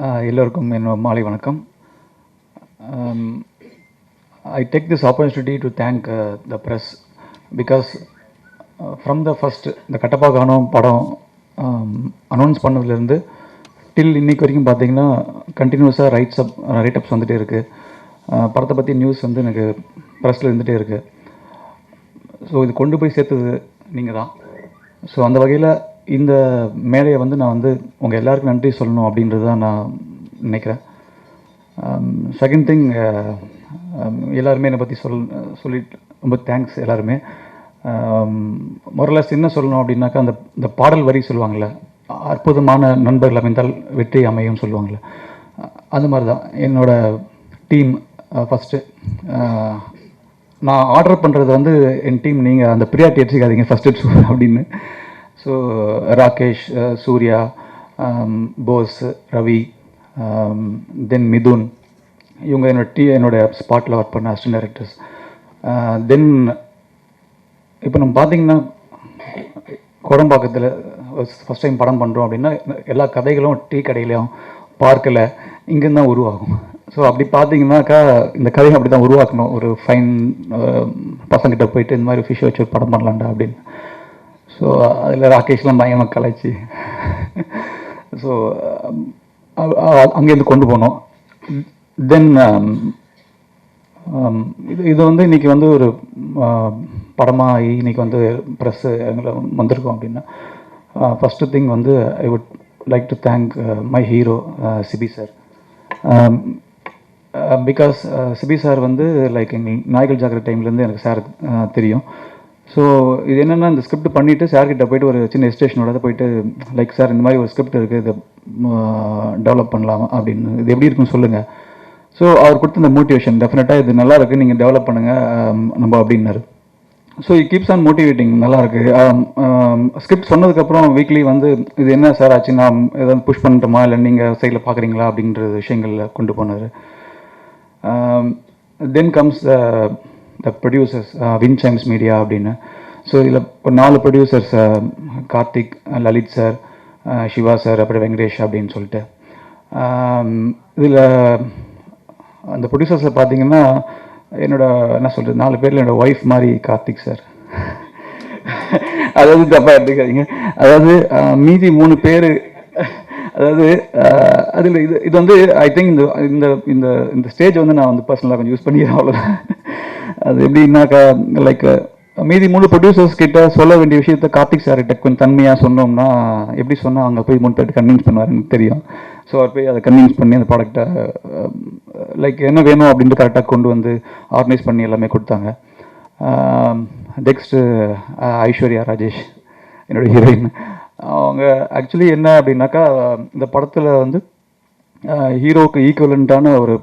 எல்லோருக்கும் என்னோட மாலை வணக்கம். I take this opportunity to thank the press because from the first இந்த கட்டப்பா காணோம் படம் அனௌன்ஸ் பண்ணதுலேருந்து டில் இன்னைக்கு வரைக்கும் பார்த்தீங்கன்னா கண்டினியூஸாக ரைட்டப்ஸ் வந்துகிட்டே இருக்குது. படத்தை பற்றி நியூஸ் வந்து எனக்கு ப்ரெஸ்ஸில் இருந்துகிட்டே இருக்குது. ஸோ இது கொண்டு போய் சேர்த்தது நீங்கள் தான். ஸோ அந்த வகையில் இந்த மேடையை வந்து நான் வந்து உங்கள் எல்லாருக்கும் நன்றி சொல்லணும் அப்படின்றது தான் நான் நினைக்கிறேன். செகண்ட் திங், எல்லாருமே என்னை பற்றி சொல்லிட்டு ரொம்ப தேங்க்ஸ் எல்லாருமே. மொரலஸ் என்ன சொல்லணும் அப்படின்னாக்கா, இந்த பாடல் வரி சொல்லுவாங்கள்ல, அற்புதமான நண்பர்கள் அமைந்தால் வெற்றி அமையும் சொல்லுவாங்கள்ல, அது மாதிரி தான் என்னோடய டீம். ஃபஸ்ட்டு நான் ஆர்டர் பண்ணுறது வந்து என் டீம், நீங்கள் அந்த ப்ரியாரிட்டி எடுத்துக்காதீங்க ஃபஸ்ட்டு அப்படின்னு. ஸோ ராகேஷ், சூர்யா, போஸ், ரவி, தென் மிதுன், இவங்க என்னோட ஸ்பாட்டில் ஒர்க் பண்ண அசிஸ்டன்ட் டைரக்டர்ஸ். தென் இப்போ நம்ம பார்த்தீங்கன்னா கோடம்பாக்கத்தில் ஃபஸ்ட் டைம் படம் பண்ணுறோம் அப்படின்னா எல்லா கதைகளும் டீ கடையிலையும் பார்க்கில் இங்கேருந்து தான் உருவாகும். ஸோ அப்படி பார்த்தீங்கன்னாக்கா இந்த கதையை அப்படி தான் உருவாக்கணும். ஒரு ஃபைன் பசங்கிட்ட போயிட்டு இந்த மாதிரி ஃபிஷ் வச்சு ஒரு படம் பண்ணலாண்டா அப்படின்னு. ஸோ அதில் ராகேஷ்லாம் பயங்கரமாக கலாய்ச்சி ஸோ அங்கேருந்து கொண்டு போனோம். தென் இது வந்து இன்றைக்கி வந்து ஒரு படமாக இன்றைக்கி வந்து ப்ரெஸ்ஸு எங்களை வந்திருக்கோம் அப்படின்னா, ஃபஸ்ட்டு திங் வந்து I would like to thank my hero Sibi sir. Because Sibi sir வந்து லைக் எங்கள் நாய்கள் ஜாக்கிர டைம்லேருந்து எனக்கு சார் தெரியும். ஸோ இது என்னென்னா, இந்த ஸ்கிரிப்ட் பண்ணிவிட்டு சார்கிட்ட போய்ட்டு ஒரு சின்ன எஸ்டேஷனோட போயிட்டு லைக் சார் இந்த மாதிரி ஒரு ஸ்கிரிப்ட் இருக்குது, இதை டெவலப் பண்ணலாம் அப்படின்னு, இது எப்படி இருக்குன்னு சொல்லுங்கள். ஸோ அவர் கொடுத்த இந்த மோட்டிவேஷன், டெஃபினட்டாக இது நல்லா இருக்குது, நீங்கள் டெவலப் பண்ணுங்கள் நம்ம அப்படின்னாரு. So it keeps on motivating. நல்லாயிருக்கு. ஸ்கிரிப்ட் சொன்னதுக்கப்புறம் வீக்லி வந்து இது என்ன சார் ஆச்சு, நான் ஏதாவது புஷ் பண்ணிட்டோமா இல்லை நீங்கள் சைடில் பார்க்குறீங்களா அப்படின்ற விஷயங்களில் கொண்டு போனார். Then comes the producers, Wind Chimes Media அப்படின்னு. ஸோ இதில் ஒரு 4 producers, Karthik, Lalith sir, Siva sir, அப்புறம் வெங்கடேஷ் அப்படின்னு சொல்லிட்டு. இதில் அந்த ப்ரொடியூசர்ஸில் பார்த்தீங்கன்னா என்ன சொல்கிறது, 4 பேரில் என்னோடய ஒய்ஃப் மாதிரி கார்த்திக் சார். அதாவது தப்பாக எடுத்துக்காதீங்க. அதாவது மீதி 3 பேர், அதாவது அதில் இது வந்து ஐ திங்க் இந்த இந்த இந்த ஸ்டேஜ் வந்து நான் வந்து பர்சனலாக கொஞ்சம் யூஸ் பண்ணிக்கிறேன், அவ்வளோதான். அது எப்படின்னாக்கா, லைக் மீதி 3 ப்ரொடியூசர்ஸ் கிட்ட சொல்ல வேண்டிய விஷயத்த கார்த்திக் சார்கிட்ட கொஞ்சம் தன்மையாக சொன்னோம்னா, எப்படி சொன்னால் அங்கே போய் 3 பேர்ட்டு கன்வின்ஸ் பண்ணுவாருன்னு தெரியும். ஸோ அவர் போய் அதை கன்வின்ஸ் பண்ணி அந்த ப்ராடக்டை லைக் என்ன வேணும் அப்படின்ட்டு கரெக்டாக கொண்டு வந்து ஆர்கனைஸ் பண்ணி எல்லாமே கொடுத்தாங்க. நெக்ஸ்ட்டு ஐஸ்வர்யா ராஜேஷ், என்னோடய ஹீரோயின். அவங்க ஆக்சுவலி என்ன அப்படின்னாக்கா, இந்த படத்தில் வந்து ஹீரோவுக்கு ஈக்குவலண்ட்டான ஒரு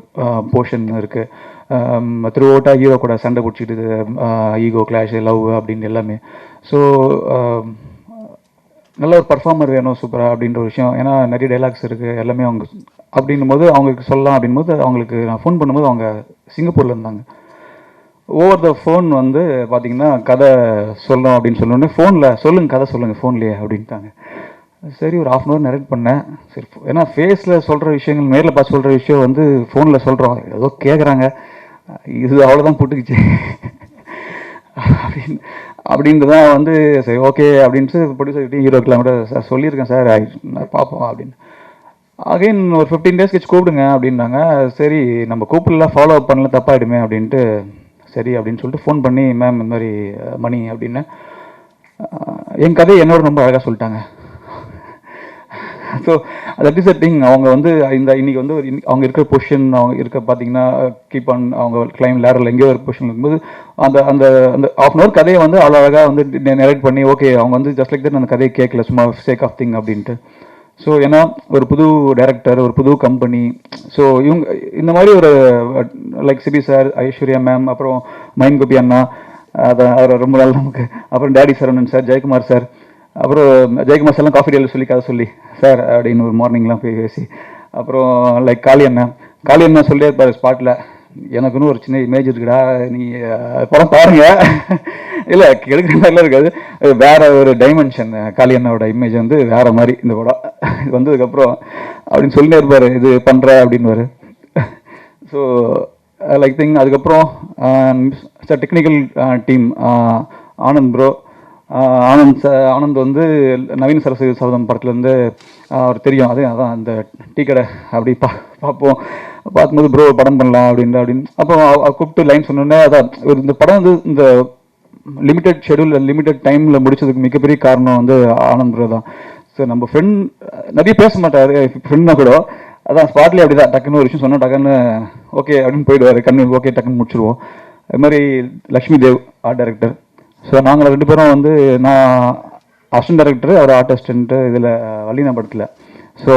போர்ஷன் இருக்குது. த்ரூ அவுட்டாக ஹீரோ கூட சண்டை பிடிச்சிட்டு ஈகோ கிளாஷ், லவ் அப்படின்னு எல்லாமே. ஸோ நல்ல ஒரு பர்ஃபார்மர் வேணும் சூப்பராக அப்படின்ற ஒரு விஷயம். ஏன்னா நிறைய டைலாக்ஸ் இருக்குது எல்லாமே. அவங்க அப்படின்னும் போது அவங்களுக்கு சொல்லலாம் அப்படின்போது, அவங்களுக்கு நான் ஃபோன் பண்ணும்போது அவங்க சிங்கப்பூரில் இருந்தாங்க. ஓவர் த ஃபோன் வந்து பார்த்திங்கன்னா கதை சொல்லணும் அப்படின்னு சொன்னோடனே ஃபோனில் சொல்லுங்கள், கதை சொல்லுங்கள் ஃபோன்லேயே அப்படின்ட்டாங்க. சரி, ஒரு 1/2 hour நரேட் பண்ணேன். சரி, ஏன்னா ஃபேஸில் சொல்கிற விஷயங்கள், நேரில் பார்த்து சொல்கிற விஷயம் வந்து ஃபோனில் சொல்கிறோம், ஏதோ கேட்குறாங்க, இது அவ்வளோதான் போட்டுக்குச்சு அப்படின்ட்டு தான் வந்து சரி ஓகே அப்படின்ட்டு ப்ரொடியூசர்கிட்டையும் ஹீரோக்கெலாம் கூட சார் சொல்லியிருக்கேன் சார், பார்ப்போம் அப்படின்னு. அகைன் ஒரு 15 days கழிச்சு கூப்பிடுங்க அப்படின்னாங்க. சரி, நம்ம கூப்பிடலாம், ஃபாலோ அப் பண்ணல, தப்பாகிடுமே அப்படின்ட்டு சரி அப்படின்னு சொல்லிட்டு ஃபோன் பண்ணி, மேம் இந்த மாதிரி மணி அப்படின்னு என் கதையை என்னோட ரொம்ப அழகாக சொல்லிட்டாங்க. So that is a thing. அவங்க வந்து இன்னைக்கு வந்து அவங்க இருக்கிற பொசிஷன், அவங்க இருக்க பார்த்தீங்கன்னா கீப் ஆன், அவங்க கிளைம் லேடரில் எங்கேயோ ஒரு பொசிஷன் இருக்கும்போது அந்த அந்த அந்த 1/2 hour கதையை வந்து அவ்வளோ அழகாக வந்து நரேட் பண்ணி, ஓகே அவங்க வந்து ஜஸ்ட் லைக் தட் அந்த கதையை கேட்கல, சும்மா சேக் ஆஃப் திங் அப்படின்ட்டு. ஸோ ஏன்னா ஒரு புது டைரக்டர், ஒரு புது கம்பெனி. ஸோ இவங்க இந்த மாதிரி ஒரு like Sibi sir, Aishwarya ma'am, அப்புறம் மைன் கோபி அண்ணா, அதை அவர் ரொம்ப நாள் நமக்கு, அப்புறம் daddy Saravanan sir, Jayakumar sir, அப்புறம் ஜெயக்குமார் சார்லாம் காஃபி டேயில் சொல்லி கதை சொல்லி சார் அப்படின்னு ஒரு மார்னிங்லாம் போய் பேசி, அப்புறம் லைக் காளி அண்ணன் சொல்லியே இருப்பார் ஸ்பாட்டில், எனக்குன்னு ஒரு சின்ன இமேஜ் இருக்குடா, நீ படம் பாருங்க. இல்லை எடுக்கிற மாதிரிலாம் இருக்காது, வேற ஒரு டைமென்ஷன். காளி அண்ணாவோட இமேஜ் வந்து வேற மாதிரி இந்த படம் வந்ததுக்கப்புறம் அப்படின்னு சொல்லிட்டே இருப்பார், இது பண்ணுற அப்படின்வாரு. So like thing. அதுக்கப்புறம் technical team Anand bro. Anand வந்து நவீன சரஸ்வதி சபதம் படத்துலேருந்து அவர் தெரியும். அதான் அந்த டீ கடை அப்படி பார்ப்போம். பார்க்கும்போது ப்ரோ படம் பண்ணலாம் அப்படின்னு அப்போ கூப்பிட்டு லைன் சொன்னோன்னே அதான் இந்த படம் வந்து இந்த லிமிட்டட் ஷெடியூல் லிமிட்டட் டைமில் முடிச்சதுக்கு மிகப்பெரிய காரணம் வந்து ஆனந்த் ப்ரோ தான். ஸோ நம்ம ஃப்ரெண்ட் நிறைய பேச மாட்டார், ஃப்ரெண்ட்னா கூட அதான் ஸ்பாட்லேயே அப்படி தான் டக்குன்னு ஒரு விஷயம் சொன்னால் டக்குன்னு ஓகே அப்படின்னு போயிடுவார், கண்ணு ஓகே டக்குன்னு முடிச்சிடுவோம். அது மாதிரி Lakshmi Dev art director. So நாங்கள் 2 பேரும் வந்து நான் அசிஸ்டன்ட் டைரக்டர், அவர் ஆர்ட் அசிஸ்டன்ட்டு இதில் வள்ளினா படத்தில். ஸோ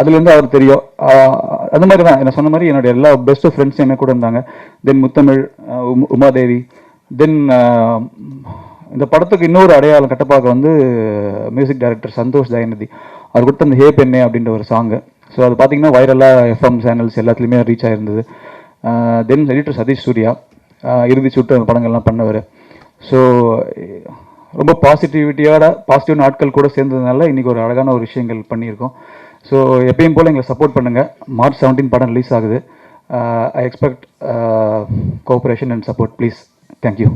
அதுலேருந்து அவர் தெரியும். அது மாதிரி தான் என்ன சொன்ன மாதிரி என்னுடைய எல்லா பெஸ்ட்டு ஃப்ரெண்ட்ஸும் என்ன கூட இருந்தாங்க. தென் முத்தமிழ், உமாதேவி. தென் இந்த படத்துக்கு இன்னொரு அடையாளம் கட்டப்பாக்க வந்து மியூசிக் டைரக்டர் சந்தோஷ் தயநிதி. அவர் கொடுத்த அந்த ஹே பெண்ணே அப்படின்ற ஒரு சாங்கு. ஸோ அது பார்த்தீங்கன்னா வைரலாக எஃப்எம் சேனல்ஸ் எல்லாத்துலேயுமே ரீச் ஆகிருந்தது. தென் எடிட்டர் சதீஷ் சூர்யா இறுதி சுட்டு அந்த படங்கள்லாம் பண்ணவர். ஸோ ரொம்ப பாசிட்டிவ் நாட்கள் கூட சேர்ந்ததுனால இன்றைக்கி ஒரு அழகான ஒரு விஷயங்கள் பண்ணியிருக்கோம். ஸோ எப்பயும் போல் எங்களை சப்போர்ட் பண்ணுங்கள். March 17 படம் ரிலீஸ் ஆகுது. I expect cooperation and support please. Thank you.